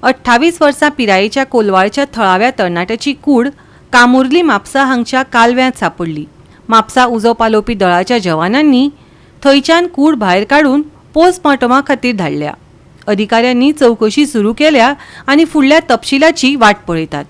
28 वर्सां पिरायेच्या कोलवाळच्या थळाव्या तरणाट्याची कूड कामुर्ली म्हापसा हांगच्या कालव्यांत सापडली। म्हापसा उजो पालोवपी दळाच्या जवानांनी थंयच्यान कूड भायर काडून पोस्टमॉर्टमा खातीर धाडल्या। अधिकाऱ्यांनी चौकशी सुरू केल्या आनी फुडल्या तपशिलाची वाट पळयतात।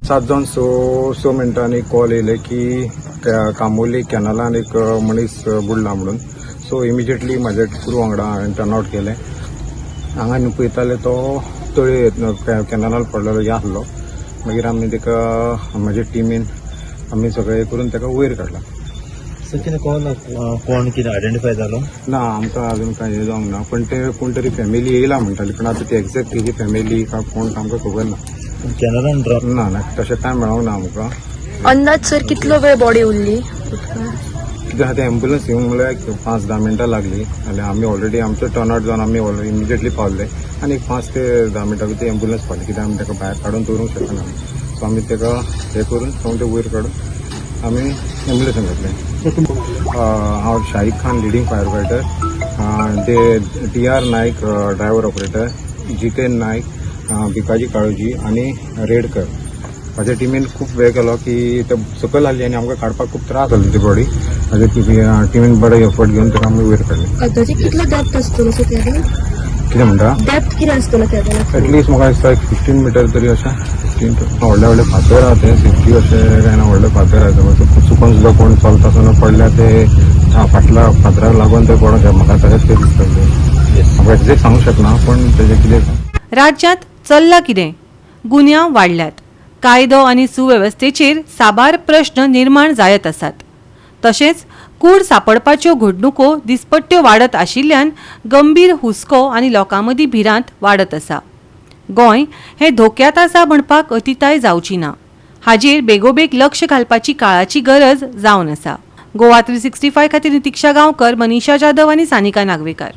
सात जावन स मिनटांनी कॉल येयले की कामोली कॅनलान एक मनीस बुडला म्हणून। सो इमिजिएटली म्हाजे क्रू वांगडा हांवें टर्न आउट केलें। हांगा न्हू पळयताले तो तळये कॅनलान पडलेलो हे आसलो। मागीर आमी ताका म्हाजे टिमीन आमी सगळे करून ताका वयर काडला। कोण कितें आयडेंटिफाय जालो ना, आमकां अजून कांय हे जावंक ना, पण ते कोण तरी फॅमिली येयला म्हणटाली, पण आतां ती एक्झॅक्ट तेजी फॅमिली काय कोण आमकां खबर ना। कॅनलान ड्रॉप ना तशें टायम मेळोंक ना आमकां। अंदाज सर कितलो वेळ बॉडी उरली? कित्याक आतां एम्बुलन्स येवंक म्हळ्यार 5-10 मिनटां लागली आनी आमी ऑलरेडी आमचो टर्न आउट जावन आमी ऑलरेडी इमिजिएटली पावले आनी 5 ते 10 मिनटां भितर एम्बुलन्स पावली, कित्याक आमी ताका भायर काडून दवरूंक शकना। सो आमी ताका हे करून ते वयर काडून आमी एम्बुलन्सान घातलें। हांव Shahid Khan leading fire fighter, ते TR नायक ड्रायव्हर ऑपरेटर, जितेन नायक, भिकाजी काळोजी आनी रेडकर म्हाज्या टिमीन खूब वेळ केलो की ते सकयल आसली आनी आमकां काडपाक खूब त्रास जालो ती बॉडी। म्हाज्या टिमीन बरो एफर्ट घेवन ताका आमी वयर काडली। अंदाजे कितलो डेप्थ आसतलो सर कॅबन? कितें म्हणटा? डेप्थ कितें आसतलो कॅबन? एटलिस्ट म्हाका दिसता 15 मिटर तरी अशें। 15 व्हडले फातर आहा ते सेफ्टी अशें काय ना, व्हडले फातर आहा। चुकून सुद्दां कोण चलता आसतना पडल्यार ते फाटल्या फातराक लागून ते कोण म्हाका तशेंच ते दिसता। म्हाका एक्झॅक्ट सांगूंक शकना, पण तेजें कितें राज्यांत चल्लां कितें? गुन्यांव वाडल्यात, कायदो आनी सुवेवस्थेचेर साबार प्रश्न निर्माण जायत आसात। तशेंच कूड सापडपाच्यो घडणुको दिसपट्ट्यो वाडत आशिल्ल्यान गंभीर हुस्को आनी लोकांमदीं भिरांत वाडत आसा। गोंय हें धोक्यांत आसा म्हणपाक अतिताय जावची ना। हाजेर बेगोबेग लक्ष घालपाची काळाची गरज जावन आसा। गोवा 365 खातीर नितिक्षा गांवकर, मनीषा जाधव आनी सानिका नागवेकर।